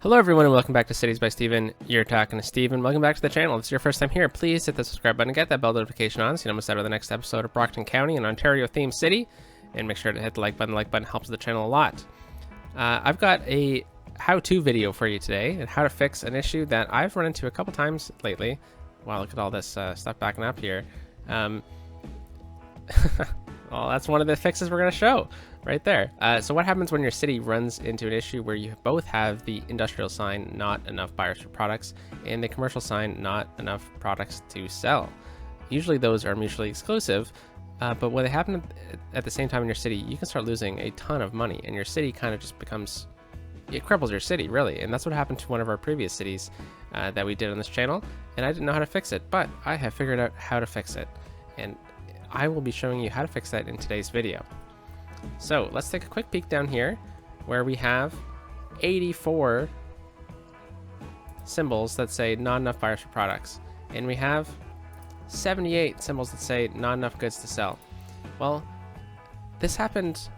Hello everyone and welcome back to Cities by Steven. You're talking to Steven. Welcome back to the channel. If it's your first time here, please hit the subscribe button and get that bell notification on so you don't miss out on the next episode of Brockton County, an Ontario themed city. And make sure to hit the like button. The like button helps the channel a lot. I've got a how-to video for you today and how to fix an issue that I've run into a couple times lately. Wow, look at all this stuff backing up here. Well, that's one of the fixes we're going to show right there. So what happens when your city runs into an issue where you both have the industrial sign, not enough buyers for products, and the commercial sign, not enough products to sell? Usually those are mutually exclusive, but when they happen at the same time in your city, you can start losing a ton of money, and your city kind of just becomes, it cripples your city, really. And that's what happened to one of our previous cities that we did on this channel, and I didn't know how to fix it, but I have figured out how to fix it. And I will be showing you how to fix that in today's video. So let's take a quick peek down here where we have 84 symbols that say not enough buyers for products, and we have 78 symbols that say not enough goods to sell. Well, this happened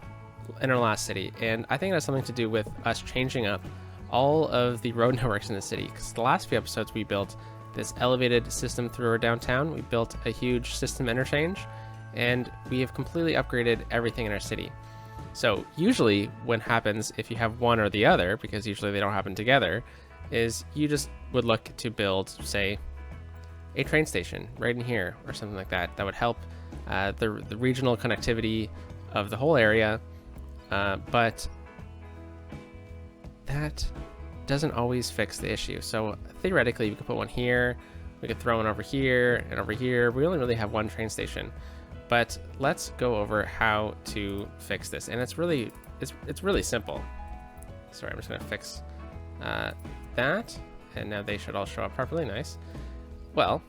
in our last city, and I think it has something to do with us changing up all of the road networks in the city, because the last few episodes we built this elevated system through our downtown. We built a huge system interchange, and we have completely upgraded everything in our city. So usually what happens if you have one or the other, because usually they don't happen together, is you just would look to build, say, a train station right in here or something like that. That would help the regional connectivity of the whole area, but that doesn't always fix the issue. So theoretically, we could put one here, we could throw one over here and over here. We only really have one train station. But let's go over how to fix this, and it's really simple. Sorry, I'm just gonna fix that, and now they should all show up properly. Nice. Well,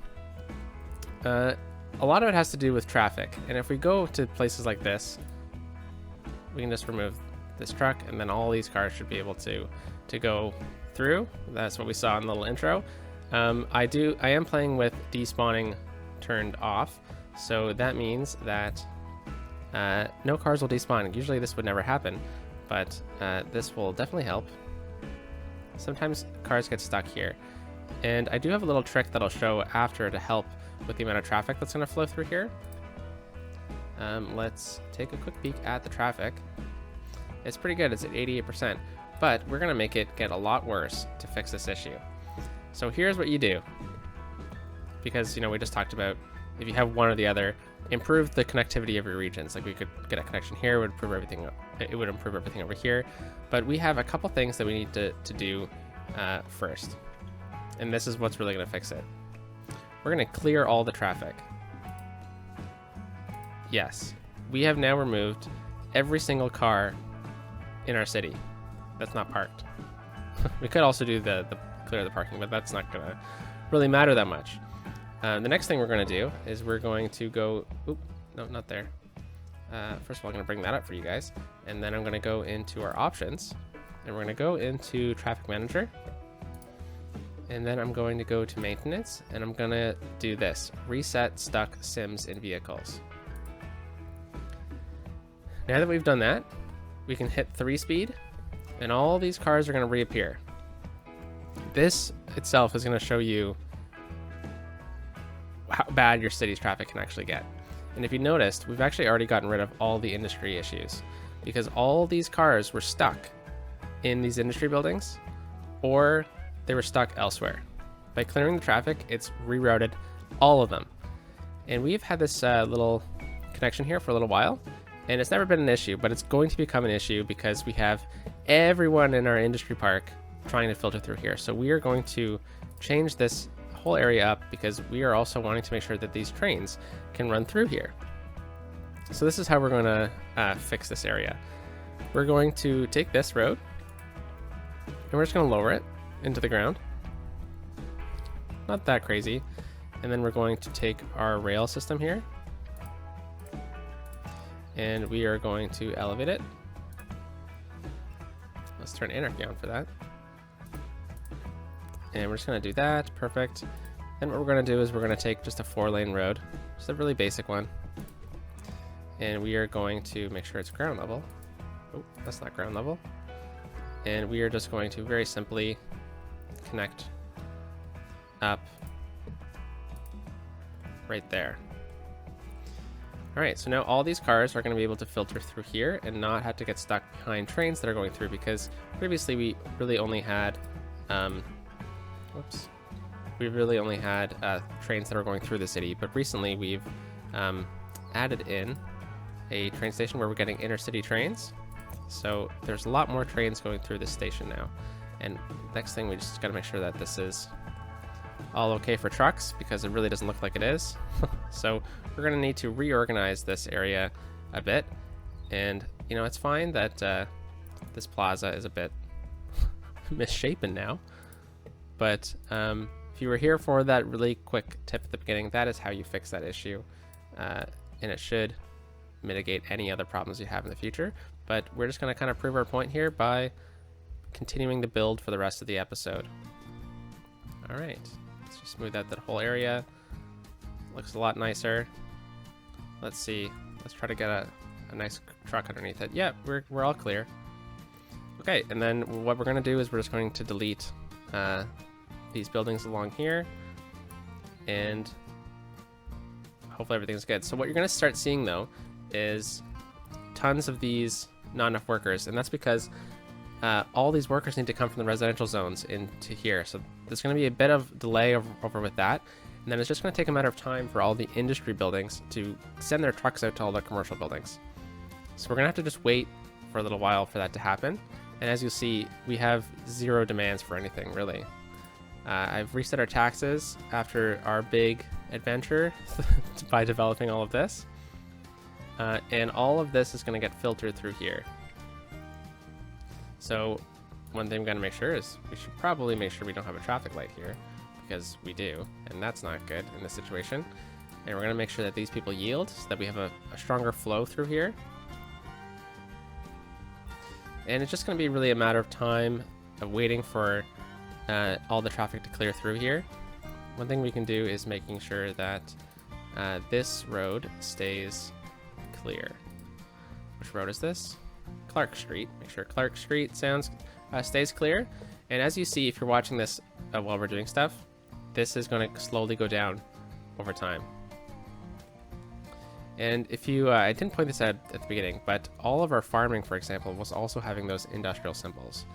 a lot of it has to do with traffic, and if we go to places like this, we can just remove this truck, and then all these cars should be able to go through. That's what we saw in the little intro. I am playing with despawning turned off. So that means that no cars will despawn. Usually this would never happen, but this will definitely help. Sometimes cars get stuck here. And I do have a little trick that I'll show after to help with the amount of traffic that's going to flow through here. Let's take a quick peek at the traffic. It's pretty good. It's at 88%, but we're going to make it get a lot worse to fix this issue. So here's what you do. Because, we just talked about if you have one or the other, improve the connectivity of your regions. Like we could get a connection here, it would improve everything. It would improve everything over here. But we have a couple things that we need to do first, and this is what's really going to fix it. We're going to clear all the traffic. Yes, we have now removed every single car in our city that's not parked. We could also do the clear the parking, but that's not going to really matter that much. The next thing we're going to do is we're going to go, oop, no, not there. First of all, I'm going to bring that up for you guys. And then I'm going to go into our options, and we're going to go into traffic manager. And then I'm going to go to maintenance, and I'm going to do this, reset stuck sims in vehicles. Now that we've done that, we can hit 3-speed, and all these cars are going to reappear. This itself is going to show you how bad your city's traffic can actually get. And if you noticed, we've actually already gotten rid of all the industry issues, because all these cars were stuck in these industry buildings, or they were stuck elsewhere. By clearing the traffic, it's rerouted all of them. And we've had this little connection here for a little while, and it's never been an issue, but it's going to become an issue because we have everyone in our industry park trying to filter through here. So we are going to change this whole area up, because we are also wanting to make sure that these trains can run through here. So this is how we're going to fix this area. We're going to take this road, and we're just going to lower it into the ground. Not that crazy. And then we're going to take our rail system here, and we are going to elevate it. Let's turn anarchy on for that. And we're just going to do that. Perfect. Then what we're going to do is we're going to take just a 4-lane road, just a really basic one, and we are going to make sure it's ground level. Oh, that's not ground level. And we are just going to very simply connect up right there. All right, so now all these cars are going to be able to filter through here and not have to get stuck behind trains that are going through, because previously we really only had, trains that were going through the city, but recently we've added in a train station where we're getting intercity trains. So there's a lot more trains going through this station now. And next thing, we just got to make sure that this is all okay for trucks, because it really doesn't look like it is. So we're going to need to reorganize this area a bit. And, you know, it's fine that this plaza is a bit misshapen now. But if you were here for that really quick tip at the beginning, that is how you fix that issue. And it should mitigate any other problems you have in the future. But we're just going to kind of prove our point here by continuing the build for the rest of the episode. All right, let's just smooth out that whole area. Looks a lot nicer. Let's see. Let's try to get a nice truck underneath it. Yeah, we're all clear. Okay, and then what we're going to do is we're just going to delete these buildings along here, and hopefully everything's good. So what you're going to start seeing, though, is tons of these not enough workers, and that's because all these workers need to come from the residential zones into here. So there's going to be a bit of delay over with that, and then it's just going to take a matter of time for all the industry buildings to send their trucks out to all the commercial buildings. So we're going to have to just wait for a little while for that to happen. And as you'll see, we have zero demands for anything, really. I've reset our taxes after our big adventure by developing all of this. And all of this is going to get filtered through here. So one thing we've got to make sure is we should probably make sure we don't have a traffic light here, because we do, and that's not good in this situation. And we're going to make sure that these people yield so that we have a stronger flow through here. And it's just going to be really a matter of time of waiting for all the traffic to clear through here. One thing we can do is making sure that this road stays clear. Which road is this? Clark Street. Make sure Clark Street stays clear. And as you see, if you're watching this while we're doing stuff, this is going to slowly go down over time. And if you, I didn't point this out at the beginning, but all of our farming, for example, was also having those industrial symbols.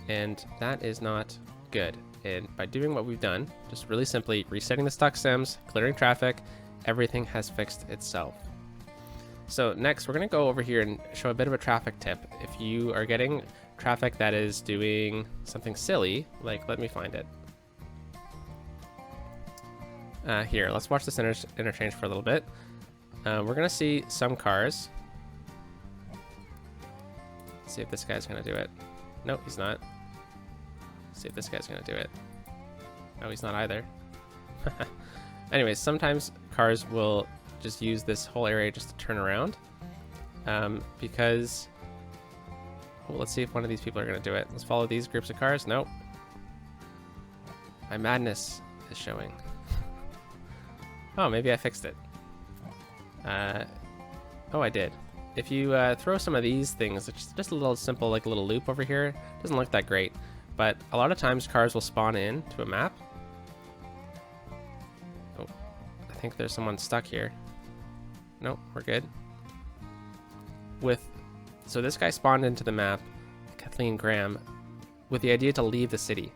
And that is not good. And by doing what we've done, just really simply resetting the stock sims, clearing traffic, everything has fixed itself. So next, we're going to go over here and show a bit of a traffic tip. If you are getting traffic that is doing something silly, like, let me find it. Here, let's watch this interchange for a little bit. We're going to see some cars. Let's see if this guy's going to do it. Nope, he's not. Let's see if this guy's going to do it. No, he's not either. Anyways, sometimes cars will just use this whole area just to turn around. Because... Well, let's see if one of these people are going to do it. Let's follow these groups of cars. Nope. My madness is showing. Oh, maybe I fixed it. Oh, I did. If you throw some of these things, it's just a little simple, like a little loop over here. Doesn't look that great, but a lot of times cars will spawn in to a map. Oh, I think there's someone stuck here. Nope, we're good. So this guy spawned into the map, Kathleen Graham, with the idea to leave the city.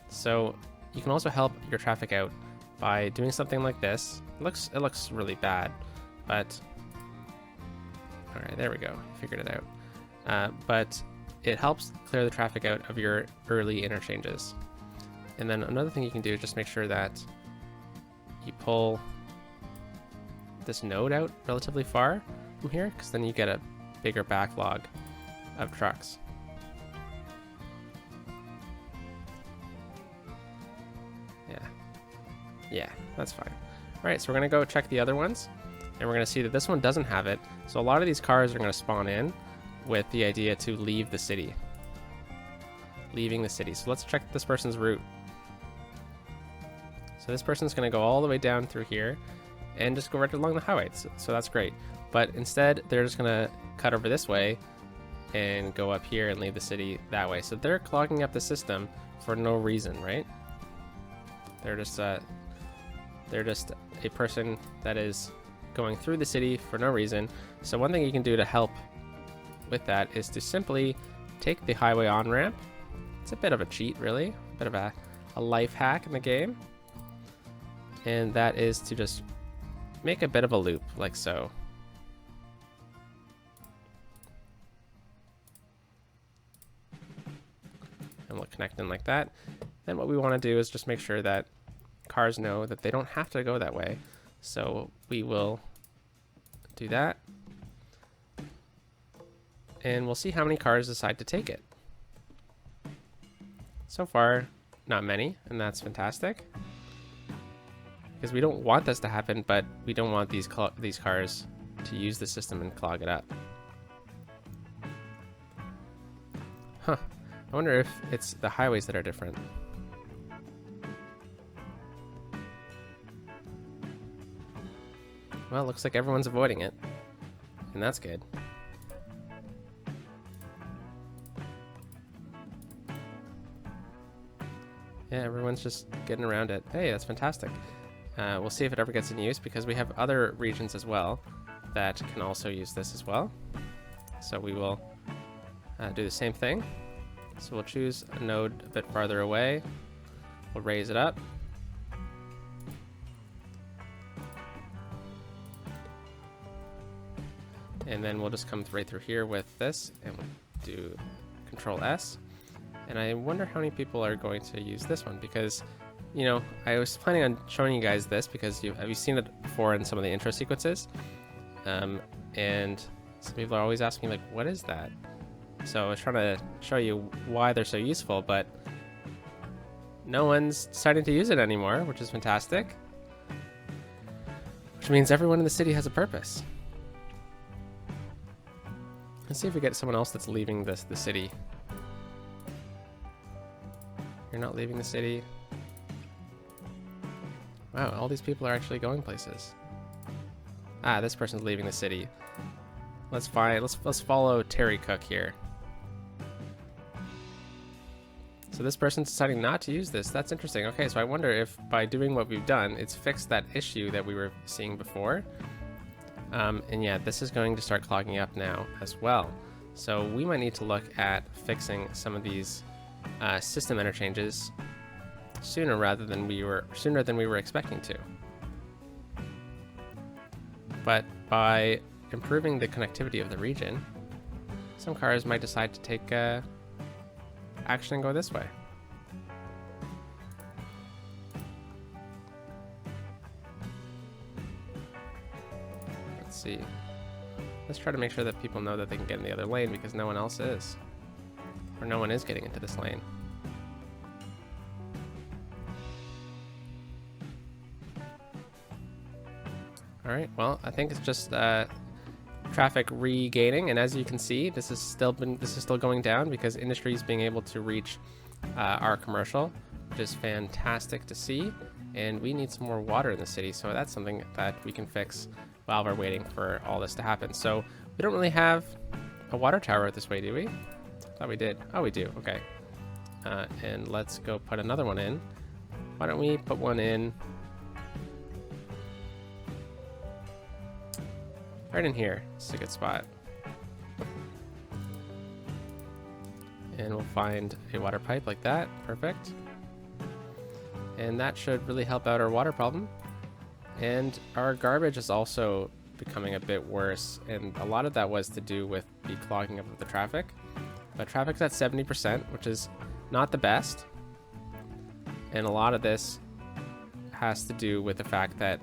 So you can also help your traffic out by doing something like this. It looks really bad, but all right, there we go. Figured it out. But it helps clear the traffic out of your early interchanges. And then another thing you can do is just make sure that you pull this node out relatively far from here, because then you get a bigger backlog of trucks. Yeah, that's fine. All right, so we're gonna go check the other ones, and we're gonna see that this one doesn't have it. So a lot of these cars are gonna spawn in with the idea to leave the city. Leaving the city. So let's check this person's route. So this person's gonna go all the way down through here and just go right along the highway. So that's great. But instead, they're just gonna cut over this way and go up here and leave the city that way. So they're clogging up the system for no reason, right? They're just a person that is going through the city for no reason. So one thing you can do to help with that is to simply take the highway on-ramp. It's a bit of a cheat, really, a bit of a life hack in the game. And that is to just make a bit of a loop, like so. And we'll connect in like that. Then what we want to do is just make sure that cars know that they don't have to go that way. So we will do that. And we'll see how many cars decide to take it. So far, not many, and that's fantastic. Because we don't want this to happen, but we don't want these cars to use the system and clog it up. Huh. I wonder if it's the highways that are different. Well, it looks like everyone's avoiding it, and that's good. Yeah, everyone's just getting around it. Hey, that's fantastic. We'll see if it ever gets in use, because we have other regions as well that can also use this as well. So we will do the same thing. So we'll choose a node a bit farther away. We'll raise it up. And then we'll just come right through here with this, and we'll do Control S. And I wonder how many people are going to use this one, because, you know, I was planning on showing you guys this because have you seen it before in some of the intro sequences? And some people are always asking me, like, what is that? So I was trying to show you why they're so useful, but no one's deciding to use it anymore, which is fantastic. Which means everyone in the city has a purpose. Let's see if we get someone else that's leaving the city. You're not leaving the city. Wow, all these people are actually going places. Ah, this person's leaving the city. Let's follow Terry Cook here. So this person's deciding not to use this. That's interesting. Okay, so I wonder if by doing what we've done, it's fixed that issue that we were seeing before. And yeah, this is going to start clogging up now as well. So we might need to look at fixing some of these system interchanges sooner than we were expecting to. But by improving the connectivity of the region, some cars might decide to take action and go this way. Let's see. Let's try to make sure that people know that they can get in the other lane, because no one else is. Or no one is getting into this lane. Alright, well, I think it's just traffic regaining, and as you can see, this is still going down because industry is being able to reach our commercial, which is fantastic to see. And we need some more water in the city, so that's something that we can fix while we're waiting for all this to happen. So we don't really have a water tower this way, do we? Thought we did. Oh, we do. Okay. And let's go put another one in. Why don't we put one in right in here? It's a good spot. And we'll find a water pipe like that. Perfect. And that should really help out our water problem. And our garbage is also becoming a bit worse, and a lot of that was to do with the clogging up of the traffic. But traffic's at 70%, which is not the best. And a lot of this has to do with the fact that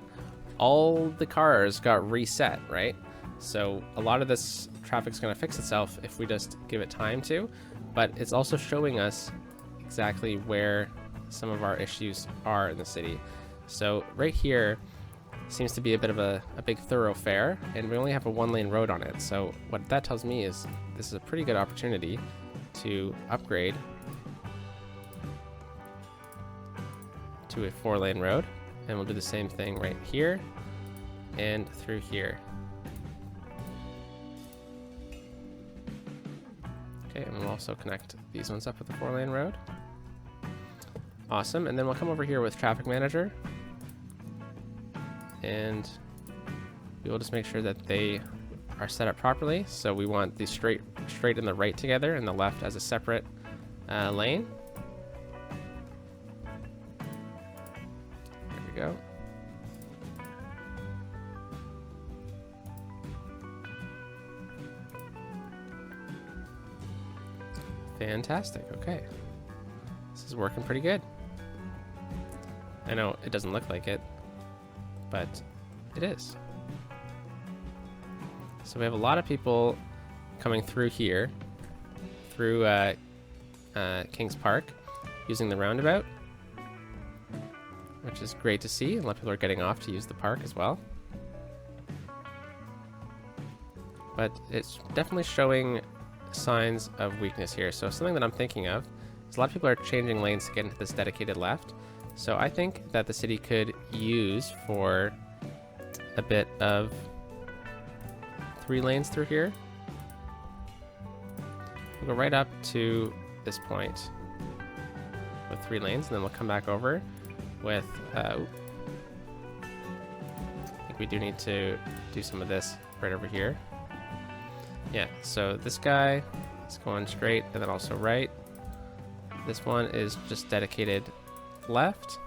all the cars got reset, right? So a lot of this traffic's going to fix itself if we just give it time to, but it's also showing us exactly where some of our issues are in the city. So right here seems to be a bit of a big thoroughfare, and we only have a one-lane road on it. So what that tells me is this is a pretty good opportunity to upgrade to a 4-lane road, and we'll do the same thing right here and through here. Okay, and we'll also connect these ones up with the 4-lane road. Awesome, and then we'll come over here with Traffic Manager. And we will just make sure that they are set up properly. So we want the straight and the right together, and the left as a separate lane. There we go. Fantastic. Okay. This is working pretty good. I know it doesn't look like it, but it is. So we have a lot of people coming through here, through Kings Park, using the roundabout, which is great to see. A lot of people are getting off to use the park as well. But it's definitely showing signs of weakness here. So something that I'm thinking of is a lot of people are changing lanes to get into this dedicated left. So I think that the city could use for a bit of 3 lanes through here. We'll go right up to this point with 3 lanes, and then we'll come back over with I think we do need to do some of this right over here. Yeah, so this guy is going straight and then also right. This one is just dedicated left.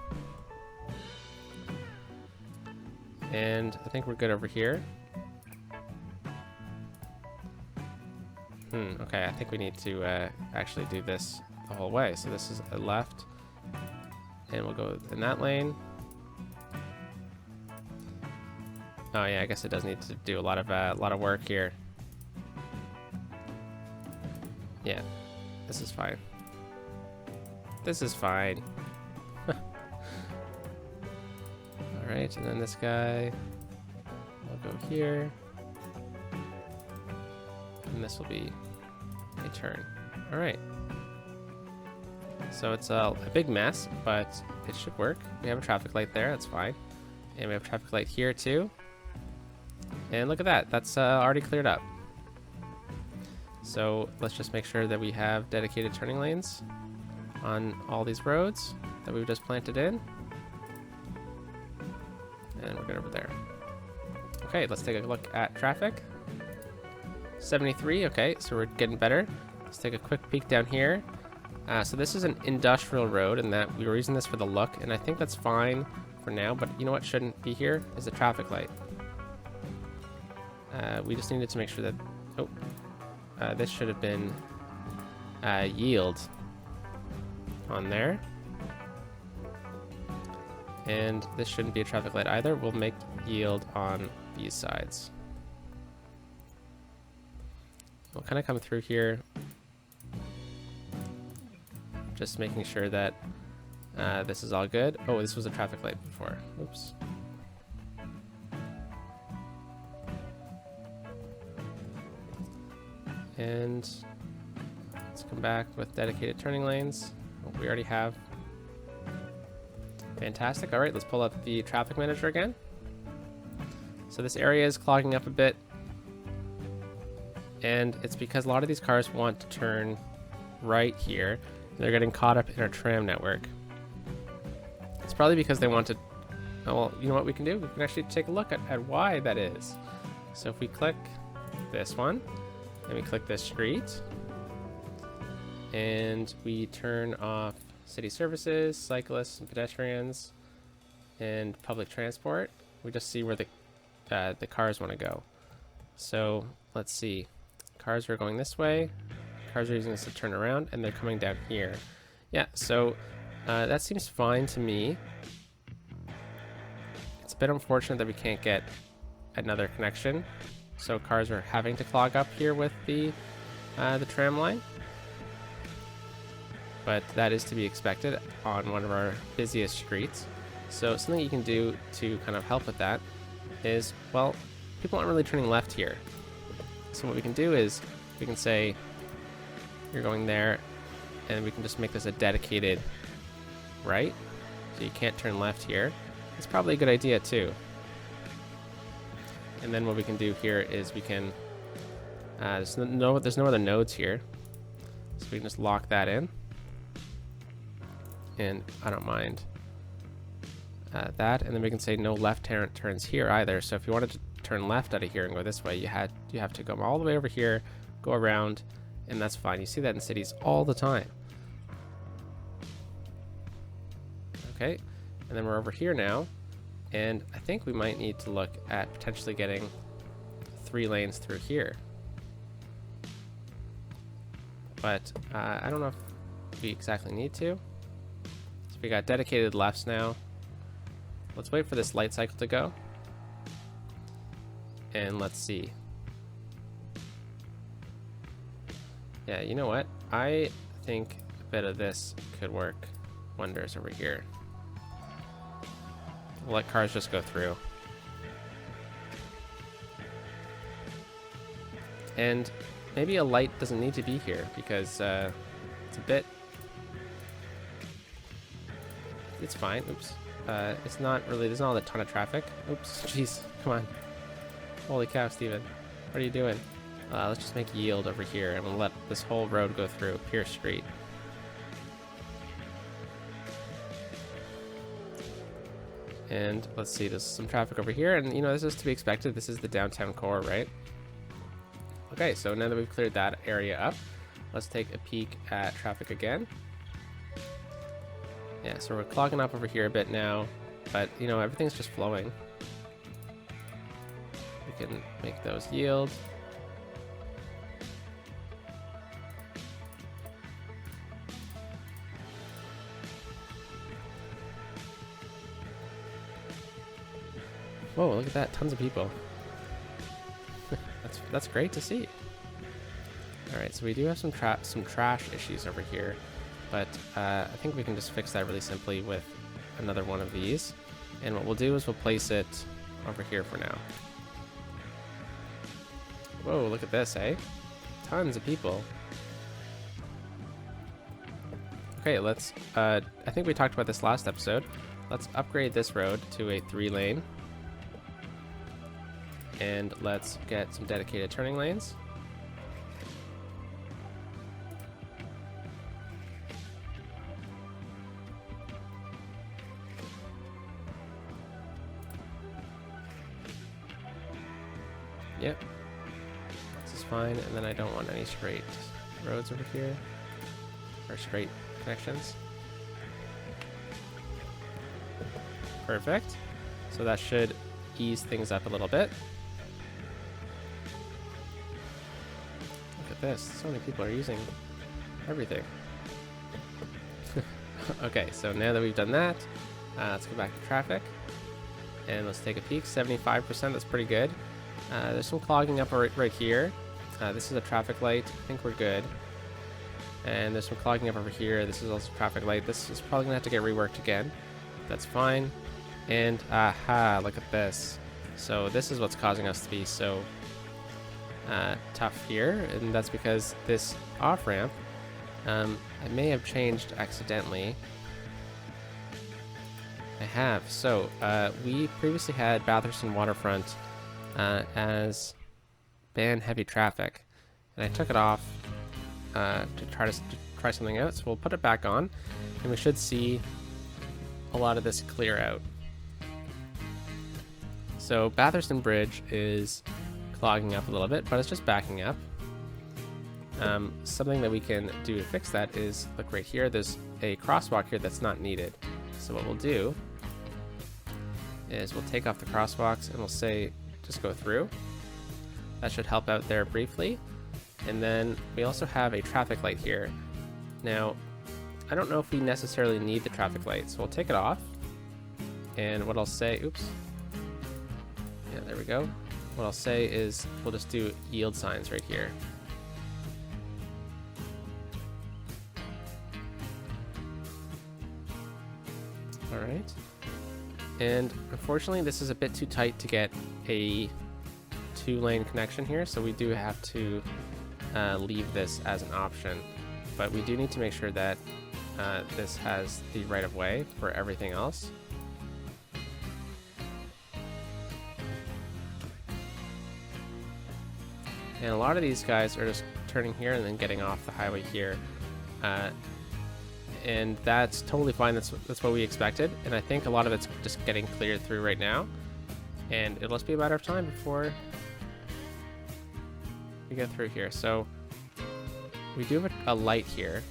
And I think we're good over here. Okay, I think we need to actually do this the whole way. So this is a left, and we'll go in that lane. Oh yeah, I guess it does need to do a lot of work here. Yeah, this is fine. This is fine. Alright, and then this guy will go here. And this will be a turn. Alright. So it's a big mess, but it should work. We have a traffic light there, that's fine. And we have a traffic light here too. And look at that, that's already cleared up. So let's just make sure that we have dedicated turning lanes on all these roads that we've just planted in. And we're good over there. Okay, let's take a look at traffic. 73, okay, so we're getting better. Let's take a quick peek down here. So this is an industrial road, and that we were using this for the look, and I think that's fine for now, but you know what shouldn't be here is a traffic light. We just needed to make sure that, this should have been yield on there. And this shouldn't be a traffic light either. We'll make yield on these sides. We'll kind of come through here, just making sure that this is all good. Oh, this was a traffic light before. Oops. And let's come back with dedicated turning lanes. We already have. Fantastic. All right, let's pull up the traffic manager again. So this area is clogging up a bit, and it's because a lot of these cars want to turn right here. They're getting caught up in our tram network. It's probably because they want to. Oh, well, you know what we can do? We can actually take a look at why that is. So if we click this one, and we click this street, and we turn off city services, cyclists and pedestrians, and public transport, we just see where the cars want to go. So let's see. Cars are going this way. Cars are using this to turn around, and they're coming down here. Yeah, so that seems fine to me. It's a bit unfortunate that we can't get another connection. So cars are having to clog up here with the tram line. But that is to be expected on one of our busiest streets. So something you can do to kind of help with that is, well, people aren't really turning left here. So what we can do is we can say you're going there, and we can just make this a dedicated right. So you can't turn left here. It's probably a good idea too. And then what we can do here is we can, there's no other nodes here. So we can just lock that in. And I don't mind that. And then we can say no left turns here either. So if you wanted to turn left out of here and go this way, you have to go all the way over here, go around, and that's fine. You see that in cities all the time. Okay, and then we're over here now, and I think we might need to look at potentially getting 3 lanes through here. But I don't know if we exactly need to. So we got dedicated lefts now. Let's wait for this light cycle to go. And let's see. Yeah, you know what? I think a bit of this could work wonders over here. We'll let cars just go through. And maybe a light doesn't need to be here because it's a bit... It's fine. Oops. It's not really... There's not a ton of traffic. Oops. Jeez. Come on. Holy cow, Steven. What are you doing? Let's just make yield over here and we'll let this whole road go through Pierce Street. And let's see, there's some traffic over here, and you know, this is to be expected. This is the downtown core, right? Okay, so now that we've cleared that area up, let's take a peek at traffic again. Yeah, so we're clogging up over here a bit now, but you know, everything's just flowing. We can make those yield. Whoa, look at that, tons of people. That's great to see. Alright, so we do have some trash issues over here, but I think we can just fix that really simply with another one of these. And what we'll do is we'll place it over here for now. Whoa, look at this, eh? Tons of people. Okay, let's, I think we talked about this last episode. Let's upgrade this road to a 3-lane. And let's get some dedicated turning lanes. Yep. This is fine, and then I don't want any straight roads over here. Or straight connections. Perfect. So that should ease things up a little bit. This. So many people are using everything. Okay, so now that we've done that, let's go back to traffic and let's take a peek. 75%, that's pretty good. There's some clogging up right here. This is a traffic light. I think we're good. And there's some clogging up over here. This is also a traffic light. This is probably gonna have to get reworked again. That's fine. And aha, look at this. So this is what's causing us to be so tough here, and that's because this off-ramp I may have changed accidentally. I have. So we previously had Bathurst Waterfront as ban heavy traffic, and I took it off to try something out, so we'll put it back on and we should see a lot of this clear out. So Bathurst Bridge is clogging up a little bit, but it's just backing up. Something that we can do to fix that is, look right here, there's a crosswalk here that's not needed. So what we'll do is we'll take off the crosswalks and we'll say just go through. That should help out there briefly. And then we also have a traffic light here. Now, I don't know if we necessarily need the traffic light, so we'll take it off. And what I'll say, oops. Yeah, there we go. What I'll say is we'll just do yield signs right here. All right. And unfortunately, this is a bit too tight to get a 2-lane connection here, so we do have to leave this as an option. But we do need to make sure that this has the right of way for everything else. And a lot of these guys are just turning here and then getting off the highway here. And that's totally fine. That's what we expected. And I think a lot of it's just getting cleared through right now. And it'll just be a matter of time before we get through here. So we do have a light here.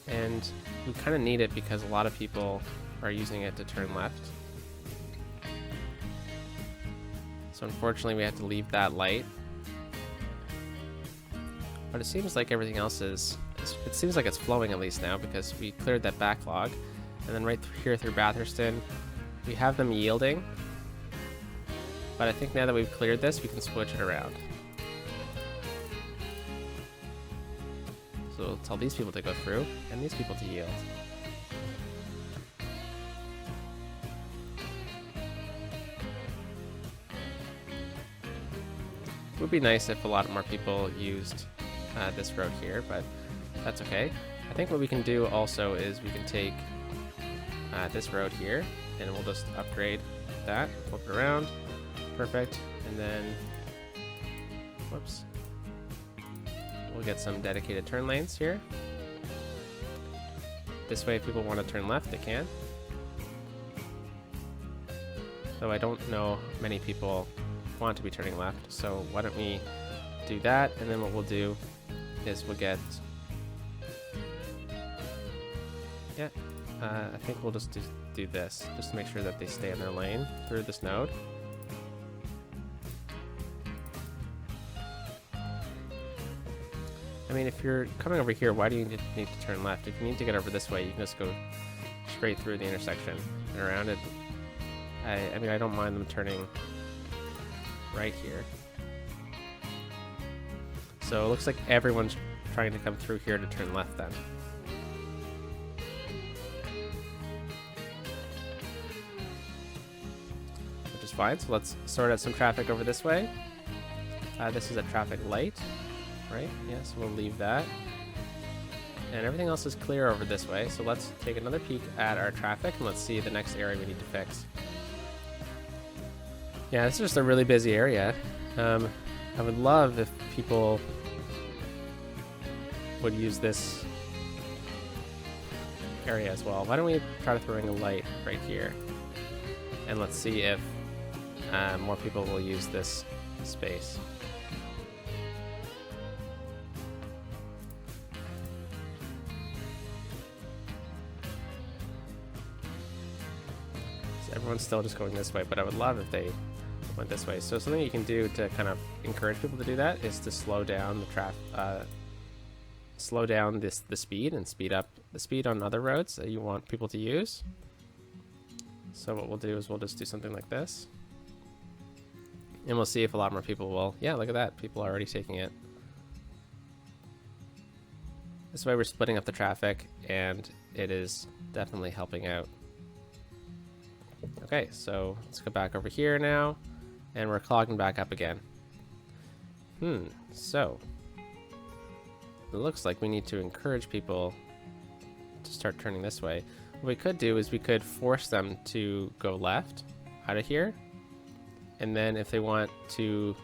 And we kind of need it because a lot of people are using it to turn left. So unfortunately we have to leave that light. But it seems like everything else is, it seems like it's flowing at least now because we cleared that backlog. And then right here through Batherston, we have them yielding. But I think now that we've cleared this, we can switch it around. So we'll tell these people to go through and these people to yield. It would be nice if a lot more people used this road here, but that's okay. I think what we can do also is we can take this road here and we'll just upgrade that, flip it around, perfect, and then, whoops, we'll get some dedicated turn lanes here. This way if people want to turn left, they can. Though I don't know many people want to be turning left, so why don't we do that, and then what we'll do is we'll get, yeah, I think we'll just do this, just to make sure that they stay in their lane through this node. I mean, if you're coming over here, why do you need to turn left? If you need to get over this way, you can just go straight through the intersection and around it. I mean, I don't mind them turning right here. So it looks like everyone's trying to come through here to turn left then. Which is fine, so let's sort out some traffic over this way. This is a traffic light, right? Yes, we'll leave that. And everything else is clear over this way, so let's take another peek at our traffic and let's see the next area we need to fix. Yeah, this is just a really busy area. I would love if people would use this area as well. Why don't we try throwing a light right here? And let's see if more people will use this space. So everyone's still just going this way, but I would love if they went this way. So something you can do to kind of encourage people to do that is to slow down the slow down the speed and speed up the speed on other roads that you want people to use. So what we'll do is we'll just do something like this. And we'll see if a lot more people will. Yeah, look at that. People are already taking it. This way we're splitting up the traffic and it is definitely helping out. Okay, so let's go back over here now. And we're clogging back up again. So it looks like we need to encourage people to start turning this way. What we could do is we could force them to go left out of here. And then if they want to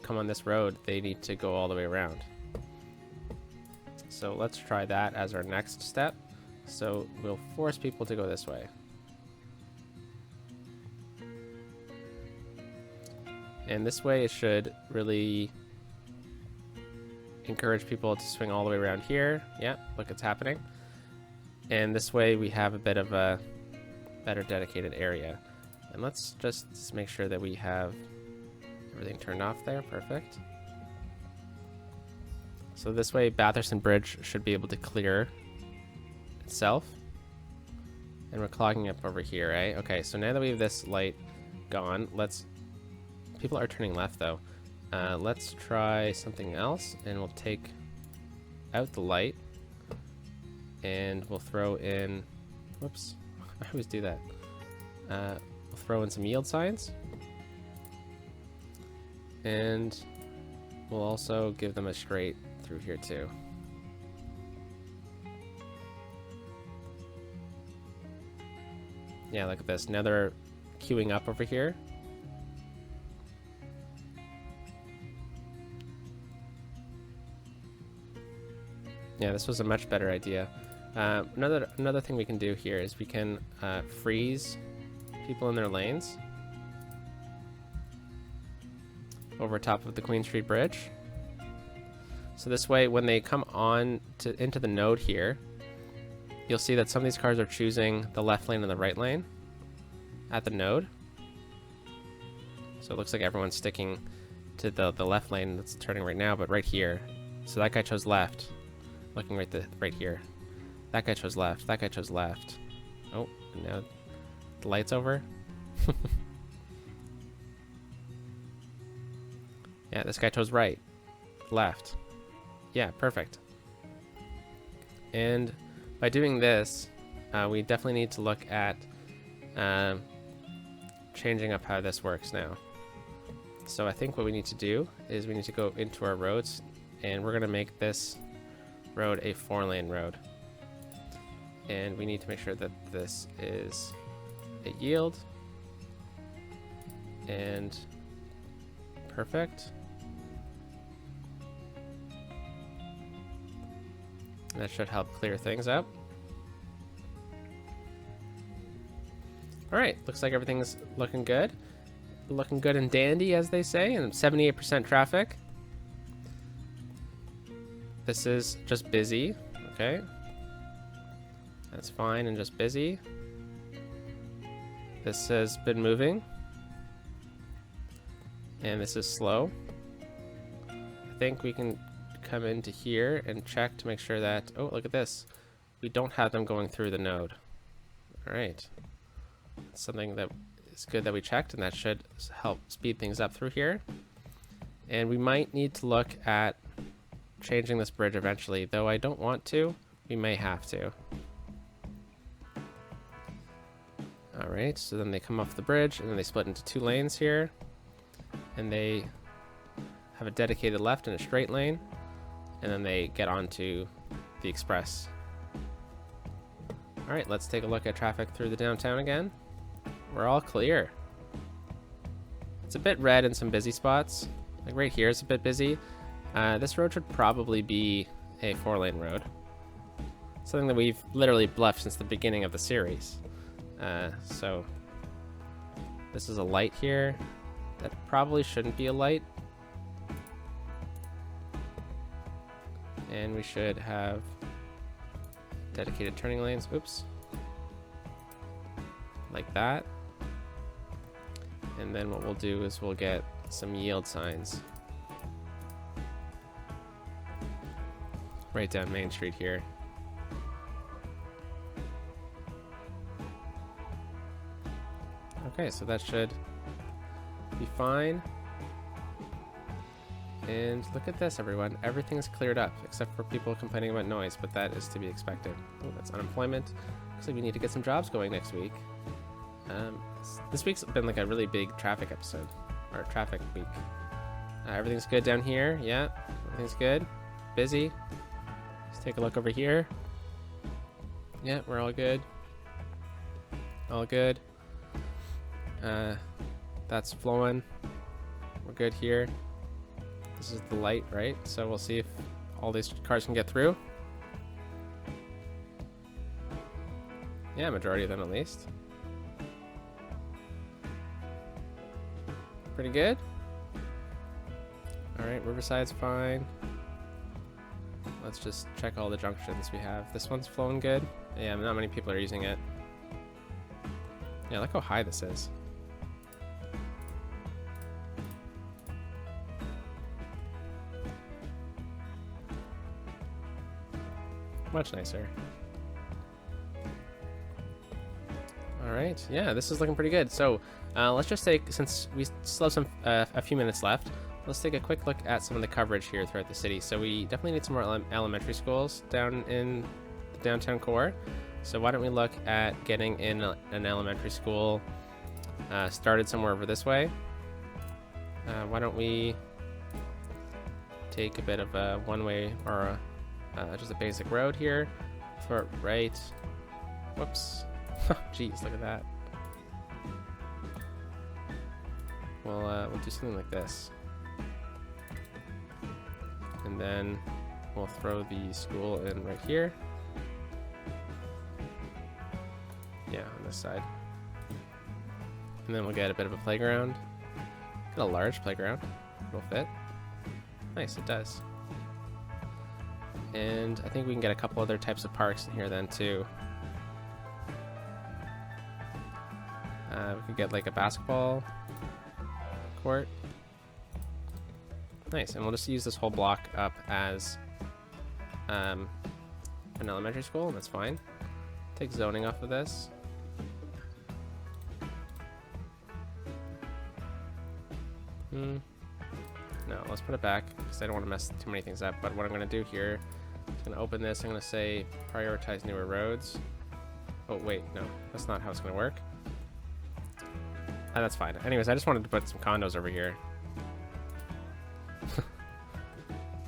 come on this road, they need to go all the way around. So let's try that as our next step. So we'll force people to go this way. And this way it should really encourage people to swing all the way around here. Yeah, look, it's happening. And this way we have a bit of a better dedicated area. And let's just make sure that we have everything turned off there. Perfect. So this way Batherston Bridge should be able to clear itself. And we're clogging up over here, right? Okay, so now that we have this light gone, people are turning left though. Let's try something else and we'll take out the light and we'll throw in, whoops, I always do that. We'll throw in some yield signs and we'll also give them a straight through here too. Yeah, look at this. Now they're queuing up over here. Yeah, this was a much better idea. Another thing we can do here is we can freeze people in their lanes over top of the Queen Street Bridge. So this way, when they come on into the node here, you'll see that some of these cars are choosing the left lane and the right lane at the node. So it looks like everyone's sticking to the left lane that's turning right now, but right here. So that guy chose left, looking right here. That guy chose left. That guy chose left. Oh, and now the light's over. Yeah, this guy chose right, left. Yeah, perfect. And by doing this, we definitely need to look at changing up how this works now. So I think what we need to do is we need to go into our roads, and we're going to make this road a 4-lane road. And we need to make sure that this is a yield. And perfect. That should help clear things up. Alright, looks like everything's looking good. Looking good and dandy, as they say, and 78% traffic. This is just busy, okay? That's fine and just busy. This has been moving. And this is slow. I think we can come into here and check to make sure that, oh, look at this. We don't have them going through the node. All right. Something that is good that we checked, and that should help speed things up through here. And we might need to look at changing this bridge eventually, though I don't want to. We may have to. All right, so then they come off the bridge, and then they split into 2 lanes here. And they have a dedicated left and a straight lane. And then they get onto the express. All right, let's take a look at traffic through the downtown again. We're all clear. It's a bit red in some busy spots. Like right here is a bit busy. This road should probably be a 4-lane road. Something that we've literally bluffed since the beginning of the series. So this is a light here. That probably shouldn't be a light. And we should have dedicated turning lanes. Oops. Like that. And then what we'll do is we'll get some yield signs right down Main Street here. Okay, so that should be fine. And look at this, everyone. Everything's cleared up, except for people complaining about noise, but that is to be expected. Oh, that's unemployment. Looks like we need to get some jobs going next week. This week's been like a really big traffic episode, or traffic week. Everything's good down here. Yeah, everything's good. Busy. Let's take a look over here. Yeah, we're all good. All good. That's flowing. We're good here. This is the light, right? So we'll see if all these cars can get through. Yeah, majority of them at least. Pretty good. All right, Riverside's fine. Let's just check all the junctions we have. This one's flowing good. Yeah, not many people are using it. Yeah, look how high this is. Much nicer. All right, yeah, this is looking pretty good. So let's just take, since we still have a few minutes left, let's take a quick look at some of the coverage here throughout the city. So we definitely need some more elementary schools down in the downtown core. So why don't we look at getting in an elementary school started somewhere over this way. Why don't we take a bit of a one-way or just a basic road here for right. Whoops. Jeez, look at that. We'll do something like this. And then we'll throw the school in right here. Yeah, on this side. And then we'll get a bit of a playground. Get a large playground. It'll fit. Nice, it does. And I think we can get a couple other types of parks in here then too. We could get like a basketball court. Nice, and we'll just use this whole block up as an elementary school, and that's fine. Take zoning off of this. No, let's put it back because I don't want to mess too many things up. But what I'm going to do here, I'm going to open this. I'm going to say prioritize newer roads. Oh, wait, no, that's not how it's going to work. That's fine. Anyways, I just wanted to put some condos over here.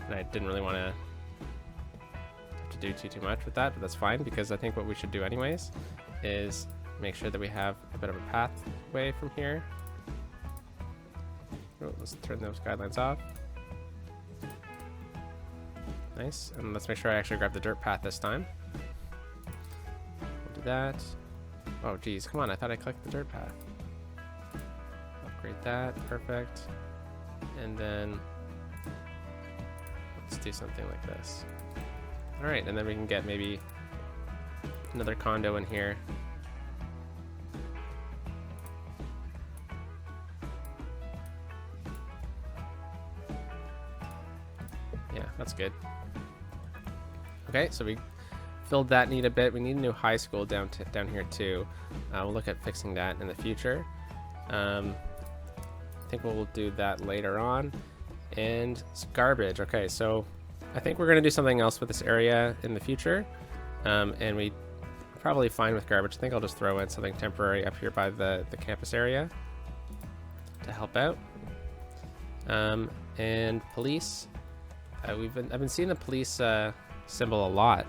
And I didn't really want to have to do too much with that, but that's fine because I think what we should do anyways is make sure that we have a bit of a pathway from here. Oh, let's turn those guidelines off. Nice, and let's make sure I actually grab the dirt path this time. We'll do that. Oh geez, come on, I thought I clicked the dirt path. Upgrade that, perfect. And then let's do something like this. All right, and then we can get maybe another condo in here. Yeah, that's good. Okay, so we filled that need a bit. We need a new high school down here too. We'll look at fixing that in the future. I think we'll do that later on. And it's garbage. Okay, so I think we're going to do something else with this area in the future. And we're probably fine with garbage. I think I'll just throw in something temporary up here by the campus area to help out. And police. I've been seeing the police symbol a lot.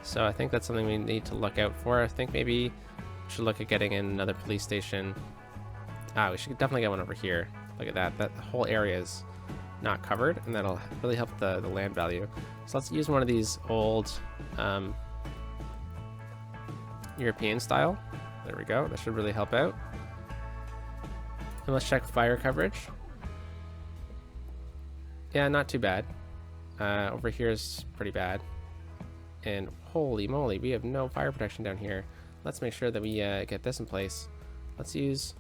So I think that's something we need to look out for. I think maybe we should look at getting in another police station. We should definitely get one over here. Look at that. That whole area is not covered, and that'll really help the land value. So let's use one of these old European style. There we go. That should really help out. And let's check fire coverage. Yeah, not too bad. Over here is pretty bad. And holy moly, we have no fire protection down here. Let's make sure that we get this in place. Let's use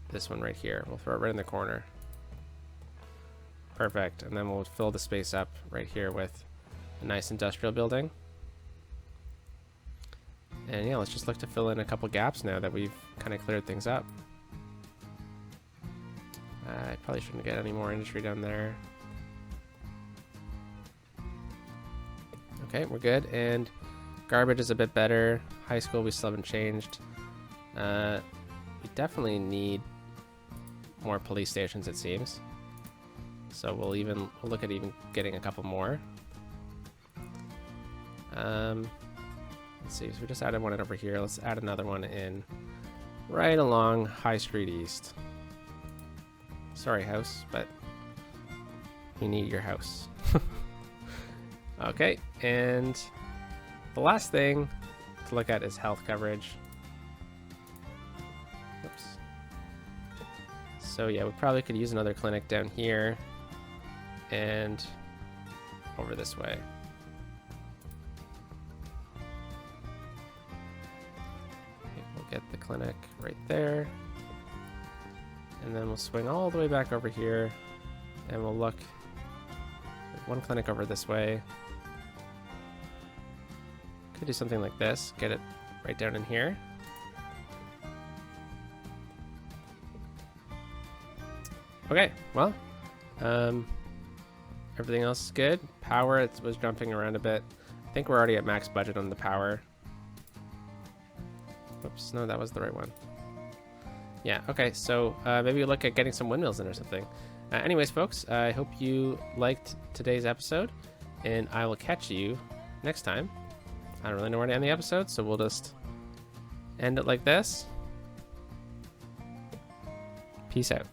this one right here. We'll throw it right in the corner. Perfect. And then we'll fill the space up right here with a nice industrial building. And yeah, let's just look to fill in a couple gaps now that we've kind of cleared things up. I probably shouldn't get any more industry down there. Okay, we're good. And garbage is a bit better. High school we still haven't changed. We definitely need more police stations, it seems. So we'll look at even getting a couple more. Let's see, so we just added one in over here. Let's add another one in right along High Street East. Sorry, house, but we need your house. Okay, and the last thing to look at is health coverage. Oops. So yeah, we probably could use another clinic down here and over this way. Okay, we'll get the clinic right there. And then we'll swing all the way back over here and we'll look at one clinic over this way. Could do something like this, get it right down in here. Okay, well, everything else is good. Power, it was jumping around a bit. I think we're already at max budget on the power. Whoops, no, that was the right one. Yeah, okay, so maybe we look at getting some windmills in or something. Anyways, folks, I hope you liked today's episode, and I will catch you next time. I don't really know where to end the episode, so we'll just end it like this. Peace out.